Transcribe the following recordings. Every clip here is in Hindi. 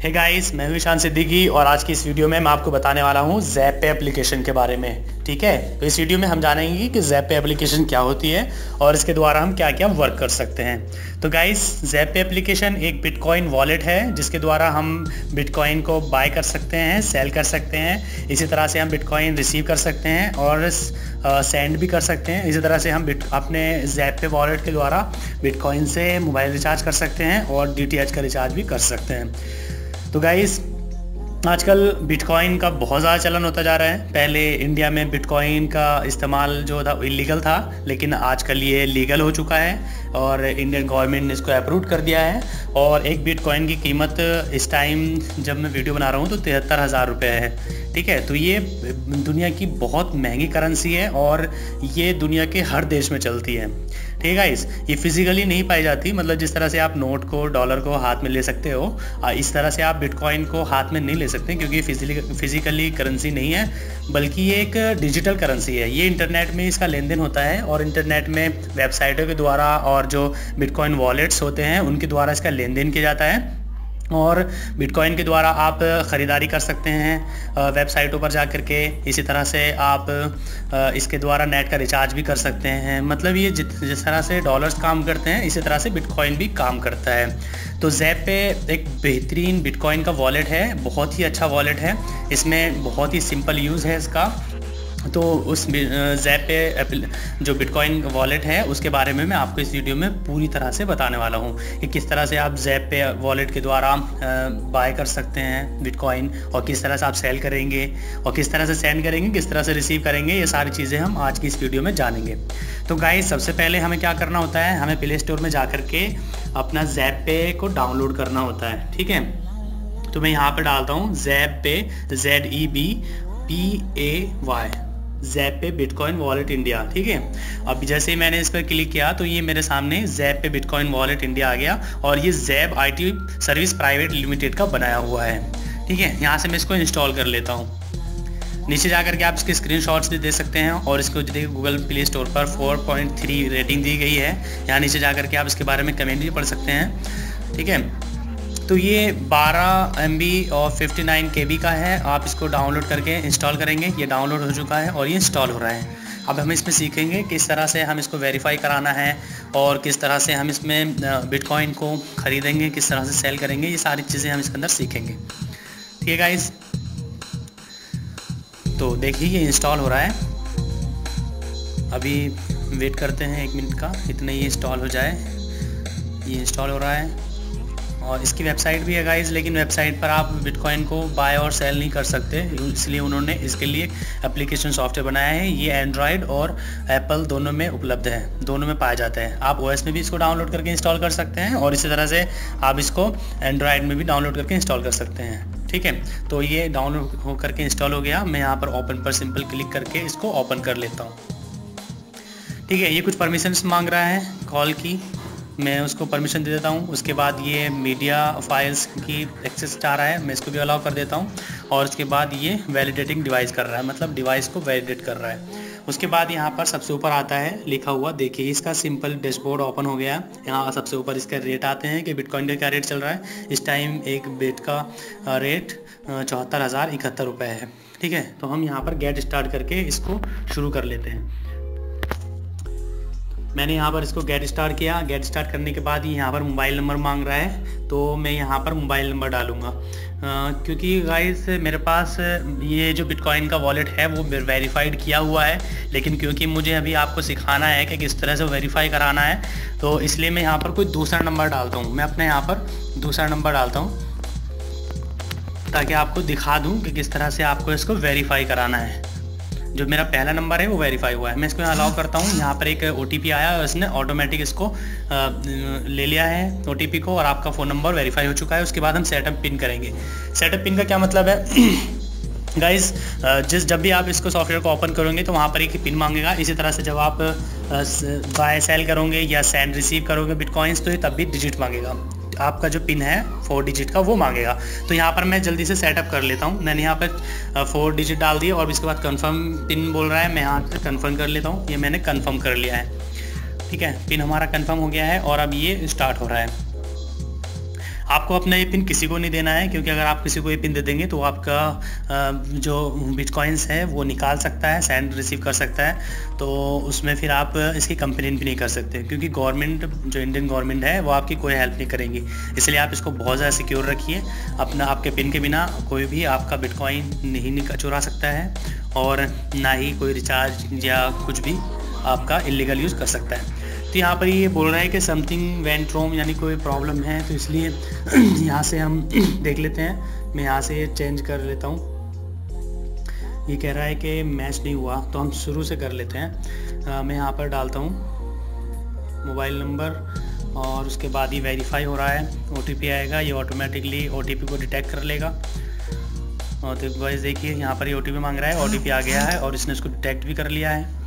हे गाइस, मैं हूं ईशान सिद्दीकी और आज की इस वीडियो में मैं आपको बताने वाला हूं ज़ैप पे एप्लीकेशन के बारे में। ठीक है, तो इस वीडियो में हम जानेंगे कि ज़ैप पे एप्लीकेशन क्या होती है और इसके द्वारा हम क्या क्या वर्क कर सकते हैं। तो गाइस, ज़ैप पे एप्लीकेशन एक बिटकॉइन वॉलेट है जिसके द्वारा हम बिटकॉइन को बाय कर सकते हैं, सेल कर सकते हैं। इसी तरह से हम बिटकॉइन रिसीव कर सकते हैं और सेंड भी कर सकते हैं। इसी तरह से हम अपने ज़ैप पे वॉलेट के द्वारा बिटकॉइन से मोबाइल रिचार्ज कर सकते हैं और DTH का रिचार्ज भी कर सकते हैं। तो गाइस, आजकल बिटकॉइन का बहुत ज़्यादा चलन होता जा रहा है। पहले इंडिया में बिटकॉइन का इस्तेमाल जो था इलीगल था, लेकिन आजकल ये लीगल हो चुका है और इंडियन गवर्नमेंट ने इसको अप्रूव कर दिया है। और एक बिटकॉइन की कीमत इस टाइम जब मैं वीडियो बना रहा हूँ तो 73,000 रुपये है। ठीक है, तो ये दुनिया की बहुत महंगी करेंसी है और ये दुनिया के हर देश में चलती है। ठीक है गाइस, ये फिजिकली नहीं पाई जाती। मतलब जिस तरह से आप नोट को, डॉलर को हाथ में ले सकते हो, इस तरह से आप बिटकॉइन को हाथ में नहीं ले सकते, क्योंकि फिजिकली करेंसी नहीं है, बल्कि ये एक डिजिटल करेंसी है। ये इंटरनेट में इसका लेन देन होता है और इंटरनेट में वेबसाइटों के द्वारा और जो बिटकॉइन वॉलेट्स होते हैं उनके द्वारा इसका लेन देन किया जाता है। और बिटकॉइन के द्वारा आप ख़रीदारी कर सकते हैं वेबसाइटों पर जा कर के। इसी तरह से आप इसके द्वारा नेट का रिचार्ज भी कर सकते हैं। मतलब ये जिस तरह से डॉलर्स काम करते हैं, इसी तरह से बिटकॉइन भी काम करता है। तो ज़ैप पे एक बेहतरीन बिटकॉइन का वॉलेट है, बहुत ही अच्छा वॉलेट है। इसमें बहुत ही सिंपल यूज़ है इसका। तो उस ज़ैप पे जो बिटकॉइन वॉलेट है उसके बारे में मैं आपको इस वीडियो में पूरी तरह से बताने वाला हूँ कि किस तरह से आप ज़ैप पे वॉलेट के द्वारा बाय कर सकते हैं बिटकॉइन, और किस तरह से आप सेल करेंगे और किस तरह से सेंड करेंगे, किस तरह से रिसीव करेंगे। ये सारी चीज़ें हम आज की इस वीडियो में जानेंगे। तो गाइस, सबसे पहले हमें क्या करना होता है, हमें प्ले स्टोर में जा कर के अपना ज़ैप पे को डाउनलोड करना होता है। ठीक है, तो मैं यहाँ पर डालता हूँ ज़ैप पे, ZEBPAY, ज़ैप पे बिटकॉइन वॉलेट इंडिया। ठीक है, अब जैसे ही मैंने इस पर क्लिक किया तो ये मेरे सामने ज़ैप पे बिटकॉइन वॉलेट इंडिया आ गया और ये zap IT service private limited का बनाया हुआ है। ठीक है, यहाँ से मैं इसको इंस्टॉल कर लेता हूँ। नीचे जा कर के आप इसके स्क्रीनशॉट्स भी दे सकते हैं और इसको देखिए गूगल प्ले स्टोर पर 4.3 रेटिंग दी गई है। यहाँ नीचे जा कर के आप इसके बारे में कमेंट भी पढ़ सकते हैं। ठीक है, तो ये 12 MB और 59 KB का है। आप इसको डाउनलोड करके इंस्टॉल करेंगे। ये डाउनलोड हो चुका है और ये इंस्टॉल हो रहा है। अब हम इसमें सीखेंगे किस तरह से हम इसको वेरीफाई कराना है और किस तरह से हम इसमें बिटकॉइन को ख़रीदेंगे, किस तरह से सेल करेंगे। ये सारी चीज़ें हम इसके अंदर सीखेंगे। ठीक है गाइस, तो देखिए ये इंस्टॉल हो रहा है। अभी वेट करते हैं 1 मिनट का, इतने ये इंस्टॉल हो जाए। ये इंस्टॉल हो रहा है और इसकी वेबसाइट भी है गाइस, लेकिन वेबसाइट पर आप बिटकॉइन को बाय और सेल नहीं कर सकते, इसलिए उन्होंने इसके लिए एप्लीकेशन सॉफ्टवेयर बनाया है। ये एंड्रॉयड और एप्पल दोनों में उपलब्ध है, दोनों में पाया जाता है। आप OS में भी इसको डाउनलोड करके इंस्टॉल कर सकते हैं और इसी तरह से आप इसको एंड्रॉयड में भी डाउनलोड करके इंस्टॉल कर सकते हैं। ठीक है, तो ये डाउनलोड हो करके इंस्टॉल हो गया। मैं यहाँ पर ओपन पर सिंपल क्लिक करके इसको ओपन कर लेता हूँ। ठीक है, ये कुछ परमिशंस मांग रहा है कॉल की, मैं उसको परमिशन दे देता हूँ। उसके बाद ये मीडिया फाइल्स की एक्सेस चाह रहा है, मैं इसको भी अलाउ कर देता हूँ। और उसके बाद ये वैलिडेटिंग डिवाइस कर रहा है, मतलब डिवाइस को वैलिडेट कर रहा है। उसके बाद यहाँ पर सबसे ऊपर आता है लिखा हुआ, देखिए इसका सिंपल डैशबोर्ड ओपन हो गया। यहाँ सबसे ऊपर इसका रेट आते हैं कि बिटकॉइन का क्या रेट चल रहा है। इस टाइम एक बिट का रेट 74,071 रुपये है। ठीक है, तो हम यहाँ पर गेट स्टार्ट करके इसको शुरू कर लेते हैं। मैंने यहाँ पर इसको गेट स्टार्ट किया। गेट स्टार्ट करने के बाद ही यहाँ पर मोबाइल नंबर मांग रहा है, तो मैं यहाँ पर मोबाइल नंबर डालूँगा। क्योंकि गाइस मेरे पास ये जो बिटकॉइन का वॉलेट है वो वेरीफाइड किया हुआ है, लेकिन क्योंकि मुझे अभी आपको सिखाना है कि किस तरह से वेरीफाई कराना है, तो इसलिए मैं यहाँ पर कोई दूसरा नंबर डालता हूँ। मैं अपने यहाँ पर दूसरा नंबर डालता हूँ ताकि आपको दिखा दूँ कि किस तरह से आपको इसको वेरीफाई कराना है। जो मेरा पहला नंबर है वो वेरीफाई हुआ है। मैं इसको अलाउ करता हूँ। यहाँ पर एक OTP आया और इसने ऑटोमेटिक इसको ले लिया है OTP को, और आपका फ़ोन नंबर वेरीफाई हो चुका है। उसके बाद हम सेटअप पिन करेंगे। सेटअप पिन का क्या मतलब है गाइस, जब भी आप इसको सॉफ्टवेयर को ओपन करोगे तो वहाँ पर एक पिन मांगेगा। इसी तरह से जब आप बाय सेल करोगे या सेंड रिसीव करोगे बिटकॉइंस, तो ये तब भी डिजिट मांगेगा। आपका जो पिन है 4 डिजिट का वो मांगेगा। तो यहाँ पर मैं जल्दी से सेटअप कर लेता हूँ। मैंने यहाँ पर 4 डिजिट डाल दिया और इसके बाद कंफर्म पिन बोल रहा है, मैं यहाँ पर कंफर्म कर लेता हूँ। ये मैंने कंफर्म कर लिया है। ठीक है, पिन हमारा कंफर्म हो गया है और अब ये स्टार्ट हो रहा है। आपको अपना ये पिन किसी को नहीं देना है, क्योंकि अगर आप किसी को ये पिन दे देंगे तो आपका जो बिटकॉइंस है वो निकाल सकता है, सेंड रिसीव कर सकता है। तो उसमें फिर आप इसकी कंप्लेन भी नहीं कर सकते, क्योंकि गवर्नमेंट जो इंडियन गवर्नमेंट है वो आपकी कोई हेल्प नहीं करेंगी। इसलिए आप इसको बहुत ज़्यादा सिक्योर रखिए। अपना आपके पिन के बिना कोई भी आपका बिटकॉइन नहीं चुरा सकता है, और ना ही कोई रिचार्ज या कुछ भी आपका इलीगल यूज़ कर सकता है। तो यहाँ पर ये बोल रहा है कि समथिंग वेंट रॉन्ग, यानी कोई प्रॉब्लम है। तो इसलिए यहाँ से हम देख लेते हैं। मैं यहाँ से ये चेंज कर लेता हूँ। ये कह रहा है कि मैच नहीं हुआ, तो हम शुरू से कर लेते हैं। मैं यहाँ पर डालता हूँ मोबाइल नंबर, और उसके बाद ये वेरीफाई हो रहा है। OTP आएगा, ये ऑटोमेटिकली OTP को डिटेक्ट कर लेगा। और तो गाइस देखिए यहाँ पर ये OTP मांग रहा है, OTP आ गया है और इसने उसको डिटेक्ट भी कर लिया है।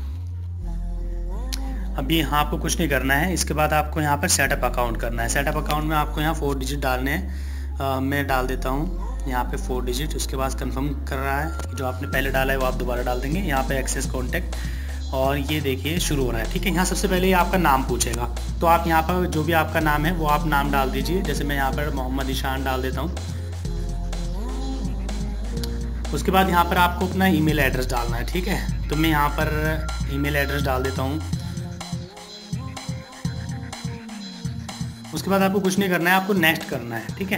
अभी यहाँ आपको कुछ नहीं करना है। इसके बाद आपको यहाँ पर सेटअप अकाउंट करना है। सेटअप अकाउंट में आपको यहाँ 4 डिजिट डालने हैं। मैं डाल देता हूँ यहाँ पे 4 डिजिट। उसके बाद कंफर्म कर रहा है, जो आपने पहले डाला है वो आप दोबारा डाल देंगे। यहाँ पे एक्सेस कॉन्टैक्ट, और ये देखिए शुरू हो रहा है। ठीक है, यहाँ सबसे पहले ये आपका नाम पूछेगा, तो आप यहाँ पर जो भी आपका नाम है वो आप नाम डाल दीजिए। जैसे मैं यहाँ पर मोहम्मद ईशान डाल देता हूँ। उसके बाद यहाँ पर आपको अपना ईमेल एड्रेस डालना है। ठीक है, तो मैं यहाँ पर ईमेल एड्रेस डाल देता हूँ। उसके बाद आपको कुछ नहीं करना है, आपको नेक्स्ट करना है। ठीक है,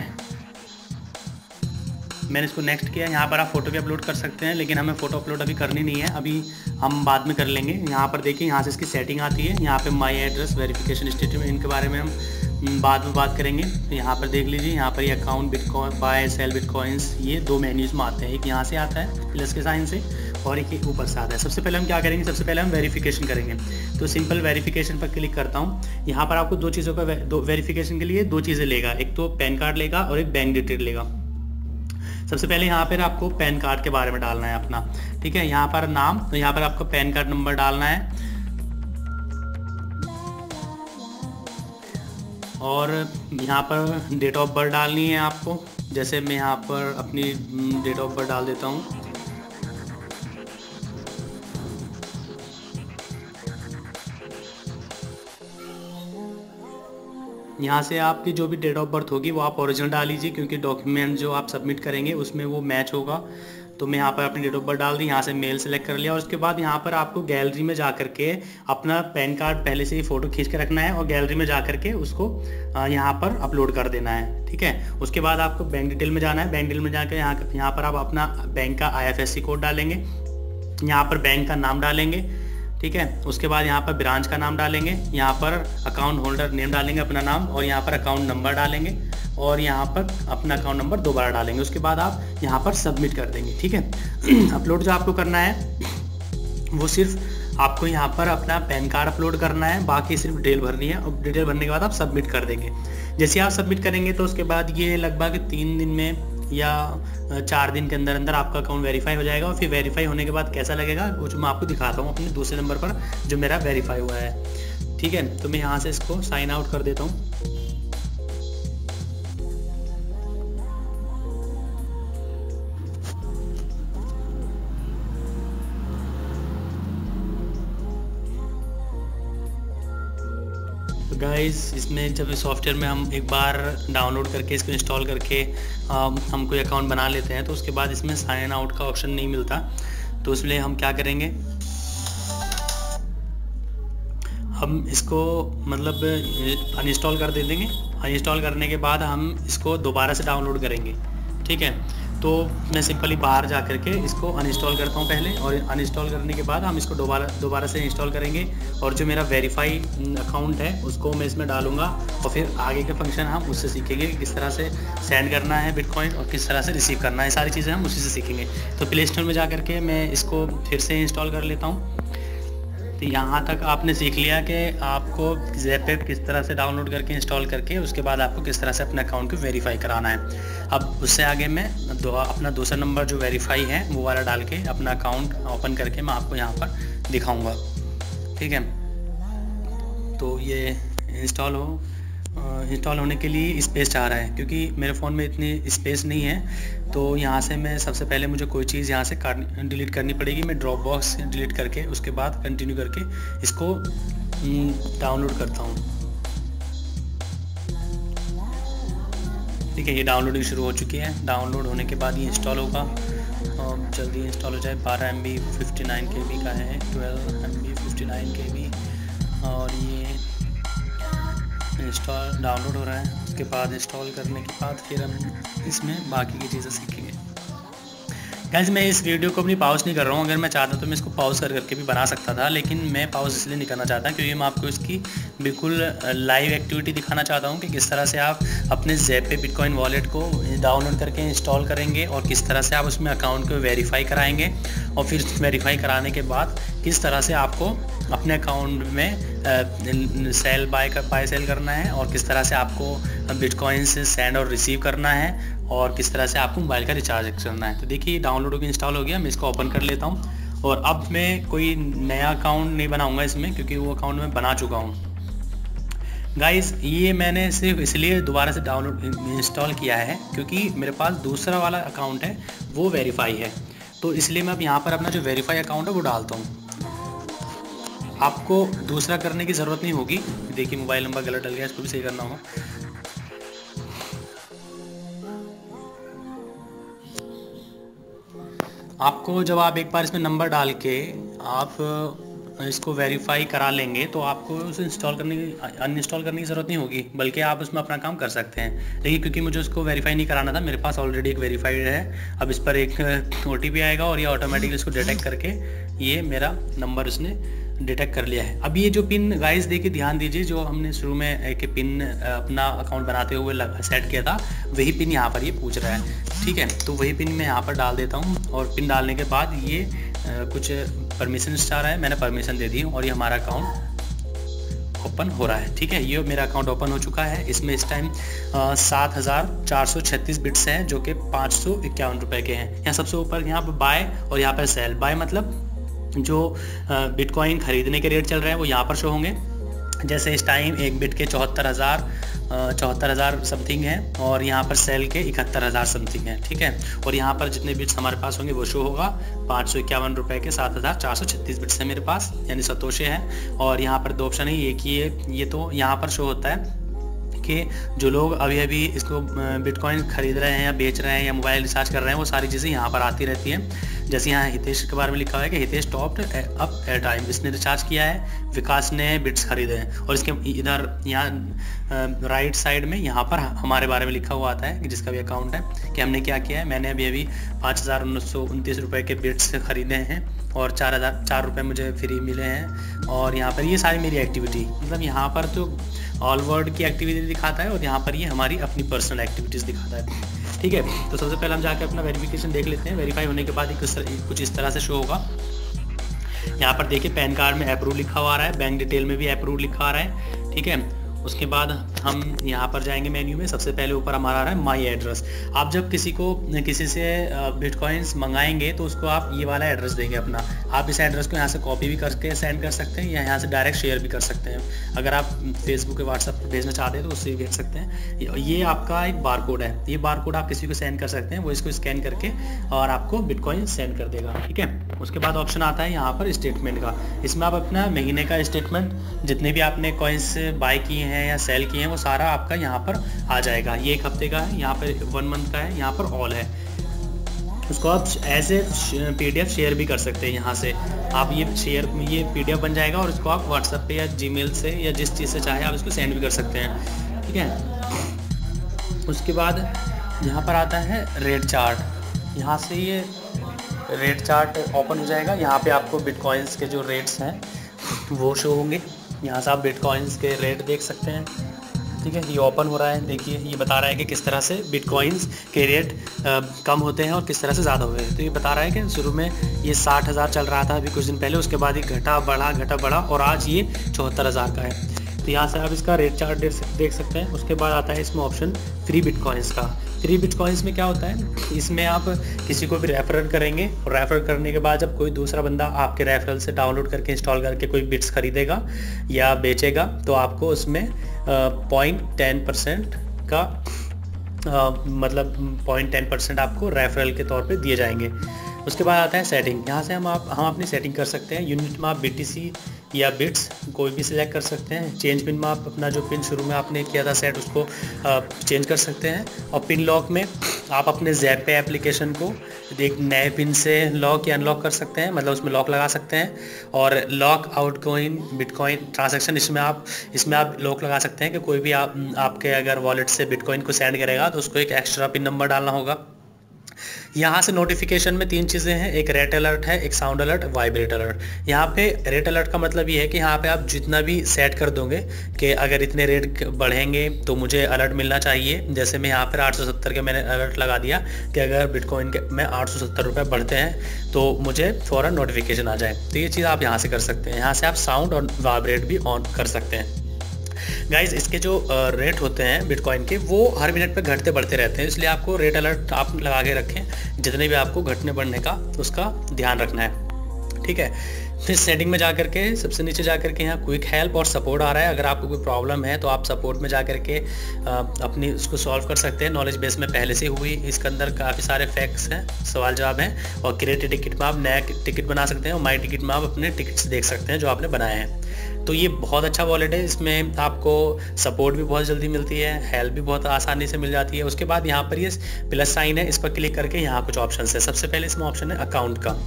मैंने इसको नेक्स्ट किया। यहाँ पर आप फ़ोटो भी अपलोड कर सकते हैं, लेकिन हमें फ़ोटो अपलोड अभी करनी नहीं है, अभी हम बाद में कर लेंगे। यहाँ पर देखिए, यहाँ से इसकी सेटिंग आती है। यहाँ पे माई एड्रेस, वेरिफिकेशन स्टेटस, इनके बारे में हम बाद में बात करेंगे। तो यहाँ पर देख लीजिए, यहाँ पर ये account, bitcoin, buy sell bitcoins, ये 2 मेन्यूज में आते हैं। एक यहाँ से आता है प्लस के साइन से, और एक ऊपर से आता है। सबसे पहले हम क्या करेंगे, सबसे पहले हम वेरिफिकेशन करेंगे। तो सिंपल वेरिफिकेशन पर क्लिक करता हूँ। यहाँ पर आपको 2 चीज़ों का वेरिफिकेशन के लिए 2 चीज़ें लेगा, एक तो पैन कार्ड लेगा और एक बैंक डिटेल लेगा। सबसे पहले यहाँ पर आपको पैन कार्ड के बारे में डालना है अपना। ठीक है, यहाँ पर नाम, तो यहाँ पर आपको पैन कार्ड नंबर डालना है, और यहाँ पर डेट ऑफ बर्थ डालनी है आपको। जैसे मैं यहाँ पर अपनी डेट ऑफ बर्थ डाल देता हूँ। यहाँ से आपकी जो भी डेट ऑफ बर्थ होगी वो आप ओरिजिनल डाल लीजिए, क्योंकि डॉक्यूमेंट जो आप सबमिट करेंगे उसमें वो मैच होगा। तो मैं यहाँ पर अपनी डेट ऑफ बर्थ डाल दी, यहाँ से मेल सेलेक्ट कर लिया। और उसके बाद यहाँ पर आपको गैलरी में जा करके अपना पैन कार्ड पहले से ही फ़ोटो खींच के रखना है, और गैलरी में जा करके उसको यहाँ पर अपलोड कर देना है। ठीक है, उसके बाद आपको बैंक डिटेल में जाना है। बैंक डिटेल में जाकर यहाँ पर आप अपना बैंक का IFSC कोड डालेंगे, यहाँ पर बैंक का नाम डालेंगे। ठीक है, उसके बाद यहाँ पर ब्रांच का नाम डालेंगे, यहाँ पर अकाउंट होल्डर नेम डालेंगे अपना नाम, और यहाँ पर अकाउंट नंबर डालेंगे, और यहाँ पर अपना अकाउंट नंबर दोबारा डालेंगे। उसके बाद आप यहाँ पर सबमिट कर देंगे। ठीक है, अपलोड जो आपको करना है वो सिर्फ आपको यहाँ पर अपना पैन कार्ड अपलोड करना है, बाकी सिर्फ डिटेल भरनी है। और डिटेल भरने के बाद आप सबमिट कर देंगे। जैसे आप सबमिट करेंगे तो उसके बाद ये लगभग 3 दिन में या 4 दिन के अंदर अंदर आपका अकाउंट वेरीफाई हो जाएगा। और फिर वेरीफाई होने के बाद कैसा लगेगा वो मैं आपको दिखाता हूँ अपने दूसरे नंबर पर जो मेरा वेरीफाई हुआ है। ठीक है, तो मैं यहाँ से इसको साइन आउट कर देता हूँ। गाइस, इसमें जब सॉफ्टवेयर में हम एक बार डाउनलोड करके इसको इंस्टॉल करके हम कोई अकाउंट बना लेते हैं, तो उसके बाद इसमें साइन आउट का ऑप्शन नहीं मिलता। तो इसलिए हम क्या करेंगे, हम इसको मतलब अनइंस्टॉल कर देंगे। अनइंस्टॉल करने के बाद हम इसको दोबारा से डाउनलोड करेंगे। ठीक है, तो मैं सिंपली बाहर जा करके इसको अनइंस्टॉल करता हूँ पहले, और अनइंस्टॉल करने के बाद हम इसको दोबारा से इंस्टॉल करेंगे। और जो मेरा वेरीफाई अकाउंट है उसको मैं इसमें डालूंगा, और फिर आगे के फंक्शन हम उससे सीखेंगे कि किस तरह से सेंड करना है बिटकॉइन और किस तरह से रिसीव करना है। सारी चीज़ें हम उसी से सीखेंगे। तो प्ले स्टोर में जा करके मैं इसको फिर से इंस्टॉल कर लेता हूँ। तो यहाँ तक आपने सीख लिया कि आपको ज़ैप किस तरह से डाउनलोड करके इंस्टॉल करके उसके बाद आपको किस तरह से अपने अकाउंट को वेरीफाई कराना है। अब उससे आगे मैं अपना दूसरा नंबर जो वेरीफाई है वो वाला डाल के अपना अकाउंट ओपन करके मैं आपको यहाँ पर दिखाऊंगा। ठीक है, तो ये इंस्टॉल होने के लिए स्पेस चाह रहा है, क्योंकि मेरे फ़ोन में इतनी स्पेस नहीं है। तो यहाँ से मैं सबसे पहले मुझे कोई चीज़ यहाँ से डिलीट करनी पड़ेगी। मैं ड्रॉप बॉक्स डिलीट करके उसके बाद कंटिन्यू करके इसको डाउनलोड करता हूँ। ठीक है, ये डाउनलोडिंग शुरू हो चुकी है। डाउनलोड होने के बाद ये इंस्टॉल होगा और जल्दी इंस्टॉल हो जाए। 12 MB 59 KB का है, 12 MB 59 KB, और ये इंस्टॉल डाउनलोड हो रहा है। उसके बाद इंस्टॉल करने के बाद फिर हम इसमें बाकी की चीज़ें सीखेंगे। गाइस मैं इस वीडियो को अपनी पॉज नहीं कर रहा हूँ। अगर मैं चाहता तो मैं इसको पॉज करके भी बना सकता था, लेकिन मैं पॉज इसलिए नहीं करना चाहता क्योंकि मैं आपको इसकी बिल्कुल लाइव एक्टिविटी दिखाना चाहता हूँ कि किस तरह से आप अपने ज़ैप बिटकॉइन वॉलेट को डाउनलोड करके इंस्टॉल करेंगे और किस तरह से आप उसमें अकाउंट को वेरीफाई कराएंगे, और फिर वेरीफाई कराने के बाद किस तरह से आपको अपने अकाउंट में सेल बाय सेल करना है, और किस तरह से आपको बिटकॉइन से सेंड और रिसीव करना है, और किस तरह से आपको मोबाइल का रिचार्ज करना है। तो देखिए डाउनलोड होकर इंस्टॉल हो गया। मैं इसको ओपन कर लेता हूँ, और अब मैं कोई नया अकाउंट नहीं बनाऊंगा इसमें क्योंकि वो अकाउंट मैं बना चुका हूँ। गाइस ये मैंने सिर्फ इसलिए दोबारा से डाउनलोड इंस्टॉल किया है क्योंकि मेरे पास दूसरा वाला अकाउंट है वो वेरीफाई है, तो इसलिए मैं अब यहाँ पर अपना जो वेरीफाई अकाउंट है वो डालता हूँ। आपको दूसरा करने की ज़रूरत नहीं होगी। देखिए मोबाइल नंबर गलत डल गया, इसको भी सही करना होगा। आपको जब आप एक बार इसमें नंबर डाल के आप इसको वेरीफाई करा लेंगे तो आपको उसे अनइंस्टॉल करने की ज़रूरत नहीं होगी, बल्कि आप उसमें अपना काम कर सकते हैं। लेकिन क्योंकि मुझे उसको वेरीफाई नहीं कराना था, मेरे पास ऑलरेडी एक वेरीफाइड है। अब इस पर एक OTP आएगा और ये ऑटोमेटिकली इसको डिटेक्ट करके ये मेरा नंबर उसने डिटेक्ट कर लिया है। अब ये जो पिन गाइस देखिए ध्यान दीजिए, जो हमने शुरू में एक पिन अपना अकाउंट बनाते हुए सेट किया था वही पिन यहाँ पर ये पूछ रहा है। ठीक है, तो वही पिन मैं यहाँ पर डाल देता हूँ, और पिन डालने के बाद ये कुछ परमिशन चाह रहा है, मैंने परमिशन दे दी और ये हमारा अकाउंट ओपन हो रहा है। ठीक है, ये मेरा अकाउंट ओपन हो चुका है। इसमें इस टाइम 7,436 बिट्स हैं जो कि 551 रुपये के हैं। यहाँ सबसे ऊपर यहाँ पर बाय और यहाँ पर सेल। बाय मतलब जो बिटकॉइन खरीदने के रेट चल रहे हैं वो यहाँ पर शो होंगे। जैसे इस टाइम एक बिट के 74,000 समथिंग है, और यहाँ पर सेल के 71,000 समथिंग है। ठीक है, और यहाँ पर जितने बिट्स हमारे पास होंगे वो शो होगा। 551 रुपये के 7,436 बिट्स हैं मेरे पास, यानी सतोशे हैं। और यहाँ पर दो ऑप्शन है, एक ये तो यहाँ पर शो होता है कि जो लोग अभी इसको बिटकॉइन खरीद रहे हैं या बेच रहे हैं या मोबाइल रिचार्ज कर रहे हैं, वो सारी चीज़ें यहाँ पर आती रहती हैं। जैसे यहाँ हितेश के बारे में लिखा हुआ है कि Hitesh topped up air time, इसने रिचार्ज किया है, विकास ने बिट्स खरीदे हैं। और इसके इधर यहाँ राइट साइड में यहाँ पर हमारे बारे में लिखा हुआ आता है कि जिसका भी अकाउंट है कि हमने क्या किया है। मैंने अभी 5,929 रुपये के बिट्स खरीदे हैं और 4 रुपये मुझे फ्री मिले हैं। और यहाँ पर ये सारी मेरी एक्टिविटी, मतलब यहाँ पर तो ऑल वर्ल्ड की एक्टिविटी दिखाता है और यहाँ पर ये हमारी अपनी पर्सनल एक्टिविटीज़ दिखाता है। ठीक है, तो सबसे पहले हम जाके अपना वेरिफिकेशन देख लेते हैं। वेरीफाई होने के बाद कुछ इस तरह से शो होगा। यहाँ पर देखिए पैन कार्ड में अप्रूव लिखा हुआ आ रहा है, बैंक डिटेल में भी अप्रूव लिखा आ रहा है। ठीक है, उसके बाद हम यहाँ पर जाएंगे मेन्यू में। सबसे पहले ऊपर हमारा आ रहा है माई एड्रेस। आप जब किसी से बिटकॉइंस मंगाएंगे तो उसको आप ये वाला एड्रेस देंगे अपना। आप इस एड्रेस को यहाँ से कॉपी भी करके सेंड कर सकते हैं या यहाँ से डायरेक्ट शेयर भी कर सकते हैं। अगर आप फेसबुक या व्हाट्सएप पर भेजना चाहते हैं तो उससे भी भेज सकते हैं। ये आपका एक बार कोड है, ये बार कोड आप किसी को सेंड कर सकते हैं, वो इसको स्कैन करके और आपको बिटकॉइन सेंड कर देगा। ठीक है, उसके बाद ऑप्शन आता है यहाँ पर स्टेटमेंट का। इसमें आप अपना महीने का स्टेटमेंट, जितने भी आपने कॉइन्स बाय किए हैं या सेल किए हैं, वो सारा आपका यहाँ पर आ जाएगा। ये 1 हफ्ते का है, यहाँ पर 1 मंथ का है, यहाँ पर ऑल है। उसको आप एज ए PDF शेयर भी कर सकते हैं। यहाँ से आप ये PDF बन जाएगा और इसको आप व्हाट्सएप पे या जीमेल से या जिस चीज़ से चाहे आप इसको सेंड भी कर सकते हैं। ठीक है, उसके बाद यहाँ पर आता है रेट चार्ट। यहाँ से ये रेट चार्ट ओपन हो जाएगा। यहाँ पे आपको बिटकॉइंस के जो रेट्स हैं वो शो होंगे। यहाँ से आप बिटकॉइंस के रेट देख सकते हैं। ठीक है, ये ओपन हो रहा है। देखिए ये बता रहा है कि किस तरह से बिटकॉइंस के रेट कम होते हैं और किस तरह से ज़्यादा हुए हैं। तो ये बता रहा है कि शुरू में ये 60,000 चल रहा था अभी कुछ दिन पहले, उसके बाद ये घटा बढ़ा और आज ये 74,000 का है। तो यहाँ से आप इसका रेट चार्ट देख सकते हैं। उसके बाद आता है इसमें ऑप्शन फ्री बिटकॉइंस का। फ्री बिटकॉइंस में क्या होता है, इसमें आप किसी को भी रेफर करेंगे और रेफर करने के बाद जब कोई दूसरा बंदा आपके रेफरल से डाउनलोड करके इंस्टॉल करके कोई बिट्स खरीदेगा या बेचेगा तो आपको उसमें 0.10% का मतलब 0.10% आपको रेफरल के तौर पे दिए जाएंगे। उसके बाद आता है सेटिंग। यहाँ से हम अपनी सेटिंग कर सकते हैं। यूनिट में आप BTC या बिट्स कोई भी सिलेक्ट कर सकते हैं। चेंज पिन में आप अपना जो पिन शुरू में आपने किया था सेट उसको चेंज कर सकते हैं। और पिन लॉक में आप अपने ज़ैप पे एप्लीकेशन को एक नए पिन से लॉक या अनलॉक कर सकते हैं, मतलब उसमें लॉक लगा सकते हैं। और लॉक आउटगोइंग बिटकॉइन ट्रांजैक्शन इसमें आप लॉक लगा सकते हैं कि कोई भी आपके अगर वॉलेट से बिटकॉइन को सेंड करेगा तो उसको एक एक्स्ट्रा पिन नंबर डालना होगा। यहाँ से नोटिफिकेशन में 3 चीज़ें हैं, एक रेड अलर्ट है, एक साउंड अलर्ट, वाइब्रेट अलर्ट। यहाँ पे रेड अलर्ट का मतलब ये है कि यहाँ पे आप जितना भी सेट कर दोगे कि अगर इतने रेट बढ़ेंगे तो मुझे अलर्ट मिलना चाहिए। जैसे मैं यहाँ पर 870 के मैंने अलर्ट लगा दिया कि अगर बिटकॉइन के में 870 रुपये बढ़ते हैं तो मुझे फ़ौरन नोटिफिकेशन आ जाए। तो ये चीज़ आप यहाँ से कर सकते हैं। यहाँ से आप साउंड और वाइब्रेट भी ऑन कर सकते हैं। गाइज इसके जो रेट होते हैं बिटकॉइन के वो हर मिनट पे घटते बढ़ते रहते हैं, इसलिए आपको रेट अलर्ट आप लगा के रखें जितने भी आपको घटने बढ़ने का उसका ध्यान रखना है। ठीक है, फिर सेटिंग में जाकर के सबसे नीचे जाकर के यहाँ क्विक हेल्प और सपोर्ट आ रहा है। अगर आपको कोई प्रॉब्लम है तो आप सपोर्ट में जाकर के अपनी उसको सॉल्व कर सकते हैं। नॉलेज बेस में पहले से हुई, इसके अंदर काफ़ी सारे फैक्ट्स हैं, सवाल जवाब हैं। और क्रिएट टिकट में आप नया टिकट बना सकते हैं और माई टिकट में आप अपने टिकट्स देख सकते हैं जो आपने बनाए हैं। तो ये बहुत अच्छा वॉलेट है, इसमें आपको सपोर्ट भी बहुत जल्दी मिलती है, हेल्प भी बहुत आसानी से मिल जाती है। उसके बाद यहाँ पर ये प्लस साइन है, इस पर क्लिक करके यहाँ कुछ ऑप्शन है। सबसे पहले इसमें ऑप्शन है अकाउंट का।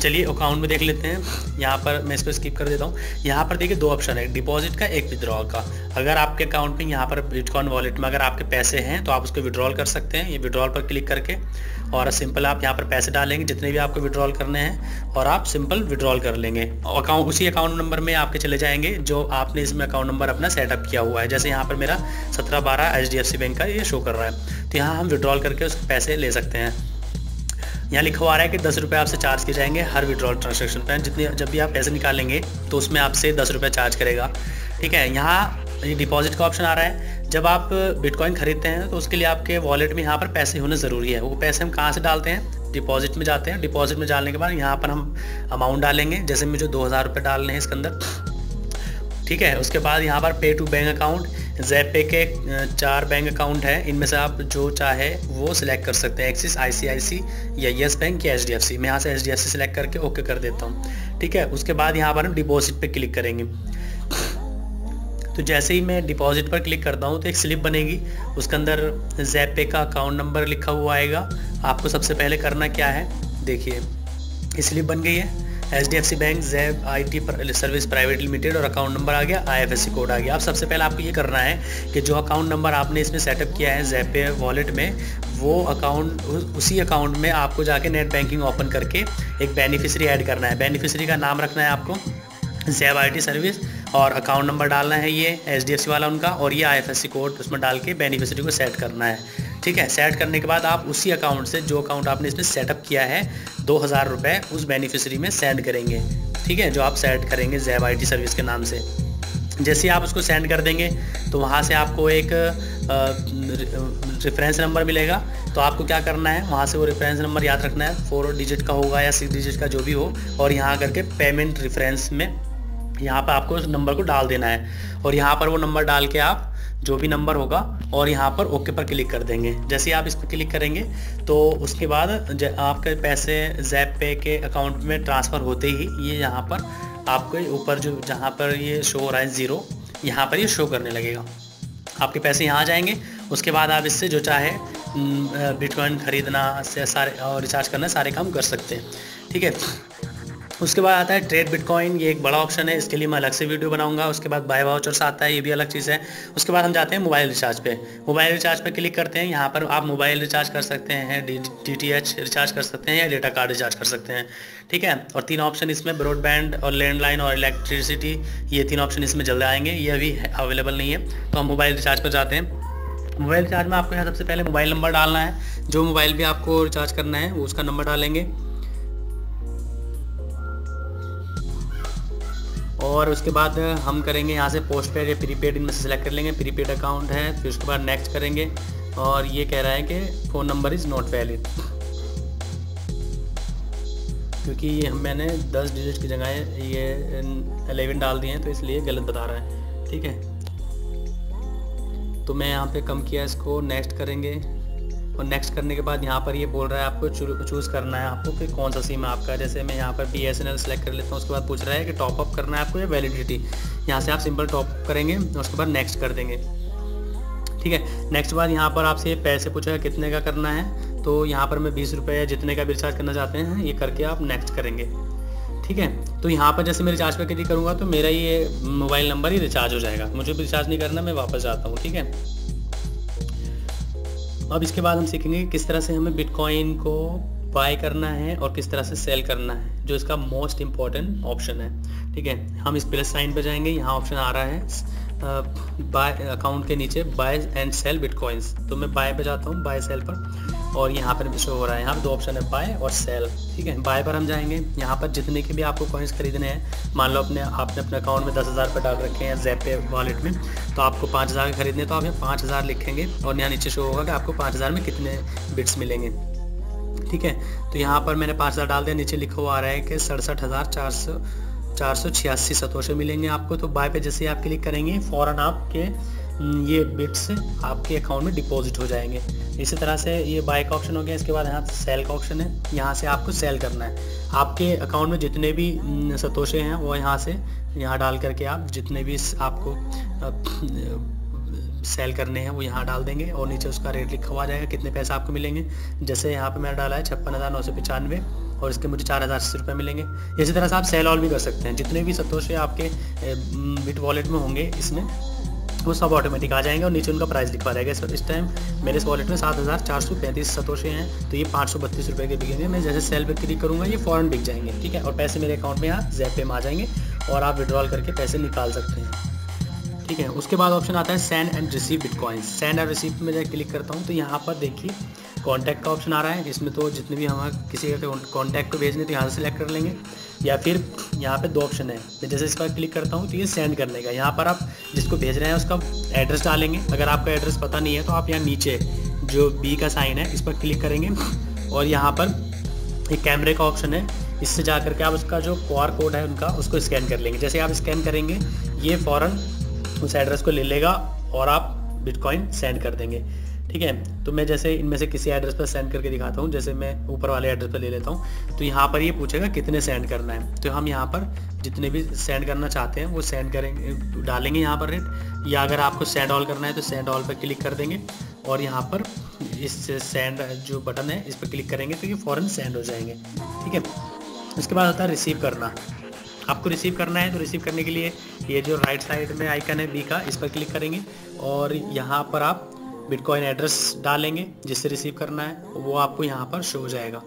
चलिए अकाउंट में देख लेते हैं। यहाँ पर मैं इसको स्किप कर देता हूँ। यहाँ पर देखिए 2 ऑप्शन है, डिपॉजिट का, एक विड्रॉल का। अगर आपके अकाउंट में यहाँ पर बिटकॉइन वॉलेट में अगर आपके पैसे हैं तो आप उसको विड्रॉल कर सकते हैं। ये विड्रॉल पर क्लिक करके और सिंपल आप यहाँ पर पैसे डालेंगे जितने भी आपको विड्रॉल करने हैं और आप सिंपल विड्रॉल कर लेंगे। और उसी अकाउंट नंबर में आपके चले जाएंगे जो आपने इसमें अकाउंट नंबर अपना सेटअप किया हुआ है। जैसे यहाँ पर मेरा 1712 HDFC बैंक का ये शो कर रहा है, तो यहाँ हम विड्रॉल करके उसके पैसे ले सकते हैं। यहाँ लिखा हुआ है कि 10 रुपये आपसे चार्ज किए जाएंगे हर विड्रॉल ट्रांजैक्शन पर। जब भी आप पैसे निकालेंगे तो उसमें आपसे 10 रुपये चार्ज करेगा। ठीक है, यहाँ ये डिपॉजिट का ऑप्शन आ रहा है। जब आप बिटकॉइन खरीदते हैं तो उसके लिए आपके वॉलेट में यहाँ पर पैसे होने ज़रूरी है। वो पैसे हम कहाँ से डालते हैं, डिपॉजिट में जाते हैं। डिपॉजिट में डालने के बाद यहाँ पर हम अमाउंट डालेंगे, जैसे मुझे 2000 रुपये डालने हैं इसके अंदर। ठीक है, उसके बाद यहाँ पर पे टू बैंक अकाउंट, ज़ैप पे के 4 बैंक अकाउंट है, इनमें से आप जो चाहे वो सिलेक्ट कर सकते हैं, एक्सिस, ICIC या येस बैंक या HDFC। मैं यहाँ से HDFC सिलेक्ट करके ओके कर देता हूँ। ठीक है, उसके बाद यहाँ पर हम डिपॉजिट पे क्लिक करेंगे। तो जैसे ही मैं डिपॉजिट पर क्लिक करता हूँ तो एक स्लिप बनेगी, उसके अंदर ज़ैप पे का अकाउंट नंबर लिखा हुआ आएगा। आपको सबसे पहले करना क्या है, देखिए ये स्लिप बन गई है, HDFC bank zap IT service private limited और अकाउंट नंबर आ गया, IFSC कोड आ गया। अब सबसे पहले आपको ये करना है कि जो अकाउंट नंबर आपने इसमें सेटअप किया है ज़ैप पे वॉलेट में, वो अकाउंट उसी अकाउंट में आपको जाके नेट बैंकिंग ओपन करके एक बेनिफिशियरी ऐड करना है। बेनिफिशियरी का नाम रखना है आपको ज़ैप IT सर्विस और अकाउंट नंबर डालना है ये HDFC वाला उनका, और ये IFSC कोड उसमें डाल के बेनिफिशियरी को सेट करना है। ठीक है, सेट करने के बाद आप उसी अकाउंट से जो अकाउंट आपने इसमें सेटअप किया है 2000 रुपये उस बेनिफिशियरी में सेंड करेंगे। ठीक है, जो आप सेट करेंगे ज़ैप IT सर्विस के नाम से। जैसे आप उसको सेंड कर देंगे तो वहाँ से आपको एक रेफरेंस नंबर मिलेगा। तो आपको क्या करना है, वहाँ से वो रेफरेंस नंबर याद रखना है, 4 डिजिट का होगा या 6 डिजिट का, जो भी हो, और यहाँ करके पेमेंट रेफरेंस में यहाँ पर आपको उस नंबर को डाल देना है। और यहाँ पर वो नंबर डाल के आप जो भी नंबर होगा और यहाँ पर ओके पर क्लिक कर देंगे। जैसे ही आप इस पर क्लिक करेंगे तो उसके बाद आपके पैसे ज़ैप पे के अकाउंट में ट्रांसफ़र होते ही ये यहाँ पर आपको ऊपर जो जहाँ पर ये शो हो रहा है 0, यहाँ पर ये शो करने लगेगा। आपके पैसे यहाँ आ जाएंगे। उसके बाद आप इससे जो चाहे बिटकॉइन ख़रीदना से सारे और रिचार्ज करना सारे काम कर सकते हैं। ठीक है, उसके बाद आता है ट्रेड बिटकॉइन, ये एक बड़ा ऑप्शन है, इसके लिए मैं अलग से वीडियो बनाऊंगा। उसके बाद बाय वाउचर्स आता है, ये भी अलग चीज़ है। उसके बाद हम जाते हैं मोबाइल रिचार्ज पे। मोबाइल रिचार्ज पे क्लिक करते हैं। यहाँ पर आप मोबाइल रिचार्ज कर सकते हैं, DTH रिचार्ज कर सकते हैं या डेटा कार्ड रिचार्ज कर सकते हैं। ठीक है, और 3 ऑप्शन इसमें ब्रॉडबैंड और लैंडलाइन और इलेक्ट्रिसिटी, ये 3 ऑप्शन इसमें जल्द आएंगे, ये अभी अवेलेबल नहीं है। तो हम मोबाइल रिचार्ज पर जाते हैं। मोबाइल रिचार्ज में आपको यहाँ सबसे पहले मोबाइल नंबर डालना है, जो मोबाइल भी आपको रिचार्ज करना है वो उसका नंबर डालेंगे। और उसके बाद हम करेंगे यहाँ से पोस्ट पेड या प्रीपेड, इनमें से सिलेक्ट कर लेंगे। प्रीपेड अकाउंट है, फिर उसके बाद नेक्स्ट करेंगे और ये कह रहा है कि phone number is not valid, क्योंकि ये मैंने 10 डिजिट की जगह ये 11 डाल दिए हैं तो इसलिए गलत बता रहा है। ठीक है, तो मैं यहाँ पे कम किया, इसको नेक्स्ट करेंगे और नेक्स्ट करने के बाद यहाँ पर ये बोल रहा है आपको चूज़ करना है आपको कि कौन सा सिम है आपका। जैसे मैं यहाँ पर BSNL सेलेक्ट कर लेता हूँ। उसके बाद पूछ रहा है कि टॉपअप करना है आपको या वैलिडिटी। यहाँ से आप सिंपल टॉपअप करेंगे और उसके बाद नेक्स्ट कर देंगे। ठीक है, नेक्स्ट बाद यहाँ पर आपसे पैसे पूछेगा कितने का करना है, तो यहाँ पर मैं 20 रुपये जितने का भी रिचार्ज करना चाहते हैं ये करके आप नेक्स्ट करेंगे। ठीक है, तो यहाँ पर जैसे मैं रिचार्ज पे क्लिक करूँगा तो मेरा ये मोबाइल नंबर ही रिचार्ज हो जाएगा। मुझे भी रिचार्ज नहीं करना, मैं वापस जाता हूँ। ठीक है, अब इसके बाद हम सीखेंगे किस तरह से हमें बिटकॉइन को बाय करना है और किस तरह से सेल करना है, जो इसका मोस्ट इम्पॉर्टेंट ऑप्शन है। ठीक है, हम इस प्लस साइन पे जाएंगे, यहाँ ऑप्शन आ रहा है बाय अकाउंट के नीचे बाय एंड सेल बिटकॉइंस। तो मैं बाय पे जाता हूँ, बाय सेल पर, और यहाँ पर भी शो हो रहा है। यहाँ पर 2 ऑप्शन है, बाय और सेल। ठीक है, बाय पर हम जाएंगे। यहाँ पर जितने के भी आपको कॉइन्स खरीदने हैं, मान लो आपने अपने अकाउंट में 10,000 रुपये डाल रखे हैं ज़ैपे वॉलेट में, तो आपको 5,000 के खरीदने, तो आप यहाँ 5,000 लिखेंगे और यहाँ नीचे शो होगा कि आपको 5,000 में कितने बिट्स मिलेंगे। ठीक है, तो यहाँ पर मैंने 5,000 डाल दिया। नीचे लिखा हुआ आ रहा है कि 67,486 सतोशे मिलेंगे आपको। तो बाय पे जैसे आप क्लिक करेंगे फ़ौरन आपके ये बिट्स आपके अकाउंट में डिपॉजिट हो जाएंगे। इसी तरह से ये बाय का ऑप्शन हो गया। इसके बाद यहाँ सेल का ऑप्शन है, यहाँ से आपको सेल करना है। आपके अकाउंट में जितने भी सतोशे हैं वो यहाँ डाल करके आप जितने भी आपको सेल करने हैं वो यहाँ डाल देंगे और नीचे उसका रेट लिखा हुआ जाएगा कितने पैसे आपको मिलेंगे। जैसे यहाँ पे मैंने डाला है 56,995 और इसके मुझे 4,080 रुपये मिलेंगे। इसी तरह से आप सेल ऑल भी कर सकते हैं। जितने भी सतोशे आपके बिट वॉलेट में होंगे इसमें वो सब ऑटोमेटिक आ जाएंगे और नीचे उनका प्राइस लिखवा रहेगा। इस टाइम मेरे इस वॉलेट में 7,435 सतोशे हैं, तो ये 532 रुपये के बिकेंगे। मैं जैसे सेल पे क्लिक करूँगा ये फ़ौरन बिक जाएंगे। ठीक है, और पैसे मेरे अकाउंट में यहाँ ज़ैपे में आ जाएंगे और आप विड्रॉल करके पैसे निकाल सकते हैं। ठीक है, उसके बाद ऑप्शन आता है send and receive bitcoins. Send and receive में जब क्लिक करता हूँ तो यहाँ पर देखिए कॉन्टैक्ट का ऑप्शन आ रहा है। इसमें तो जितने भी हम किसी का कॉन्टैक्ट को भेजने तो यहाँ से सिलेक्ट कर लेंगे, या फिर यहाँ पे 2 ऑप्शन है। मैं जैसे इस पर क्लिक करता हूँ तो ये सेंड करने का, यहाँ पर आप जिसको भेज रहे हैं उसका एड्रेस डालेंगे। अगर आपका एड्रेस पता नहीं है तो आप यहाँ नीचे जो B का साइन है इस पर क्लिक करेंगे और यहाँ पर एक कैमरे का ऑप्शन है। इससे जा करके आप उसका जो QR कोड है उनका उसको स्कैन कर लेंगे। जैसे आप स्कैन करेंगे ये फ़ौरन उस एड्रेस को ले लेगा और आप बिटकॉइन सेंड कर देंगे। ठीक है, तो मैं जैसे इनमें से किसी एड्रेस पर सेंड करके दिखाता हूँ। जैसे मैं ऊपर वाले एड्रेस पर ले लेता हूँ तो यहाँ पर ये पूछेगा कितने सेंड करना है, तो हम यहाँ पर जितने भी सेंड करना चाहते हैं वो सेंड करेंगे, डालेंगे यहाँ पर रेट। या अगर आपको सेंड ऑल करना है तो सेंड ऑल पर क्लिक कर देंगे और यहाँ पर इस सेंड जो बटन है इस पर क्लिक करेंगे तो ये फ़ौरन सेंड हो जाएंगे। ठीक है, उसके बाद होता है रिसीव करना। आपको रिसीव करना है तो रिसीव करने के लिए ये जो राइट साइड में आइकन है B का, इस पर क्लिक करेंगे और यहाँ पर आप बिटकॉइन एड्रेस डालेंगे जिससे रिसीव करना है, वो आपको यहाँ पर शो हो जाएगा।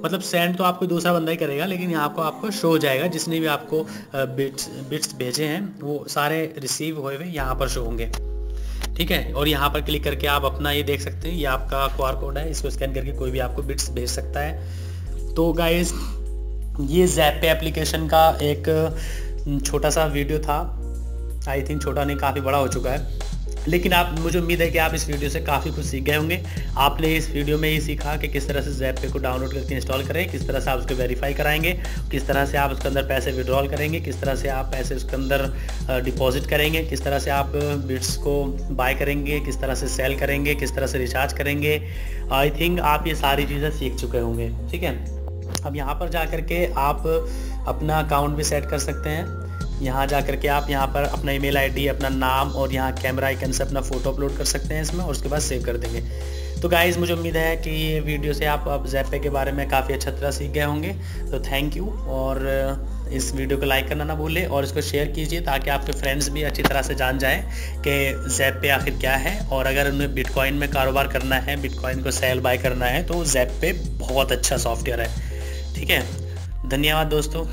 मतलब सेंड तो आपको दूसरा बंदा ही करेगा, लेकिन यहाँ को आपको शो हो जाएगा। जिसने भी आपको बिट्स भेजे हैं वो सारे रिसीव हुए हुए यहाँ पर शो होंगे। ठीक है, और यहाँ पर क्लिक करके आप अपना ये देख सकते हैं, ये आपका QR कोड है, इसको स्कैन करके कोई भी आपको बिट्स भेज सकता है। तो गाइस ये ज़ैपे एप्लीकेशन का एक छोटा सा वीडियो था। आई थिंक छोटा नहीं, काफ़ी बड़ा हो चुका है, लेकिन मुझे उम्मीद है कि आप इस वीडियो से काफ़ी कुछ सीख गए होंगे। आपने इस वीडियो में ये सीखा कि किस तरह से ज़ैपे को डाउनलोड करके इंस्टॉल करें, किस तरह से आप उसको वेरीफाई कराएंगे, किस तरह से आप उसके अंदर पैसे विड्रॉल करेंगे, किस तरह से आप पैसे उसके अंदर डिपॉजिट करेंगे, किस तरह से आप बिट्स को बाय करेंगे, किस तरह से सेल करेंगे, किस तरह से रिचार्ज करेंगे। आई थिंक आप ये सारी चीज़ें सीख चुके होंगे। ठीक है, अब यहाँ पर जा कर के आप अपना अकाउंट भी सेट कर सकते हैं। यहाँ जा कर के आप यहाँ पर अपना ईमेल आईडी, अपना नाम और यहाँ कैमरा आइकन से अपना फ़ोटो अपलोड कर सकते हैं इसमें और उसके बाद सेव कर देंगे। तो गाइज़ मुझे उम्मीद है कि ये वीडियो से आप अब ज़ैपे के बारे में काफ़ी अच्छा तरह सीख गए होंगे। तो थैंक यू, और इस वीडियो को लाइक करना ना भूलें और इसको शेयर कीजिए ताकि आपके फ्रेंड्स भी अच्छी तरह से जान जाएं कि ज़ैपे आखिर क्या है। और अगर उन्हें बिटकॉइन में कारोबार करना है, बिटकॉइन को सेल बाय करना है, तो ज़ैपे बहुत अच्छा सॉफ्टवेयर है। ठीक है, धन्यवाद दोस्तों।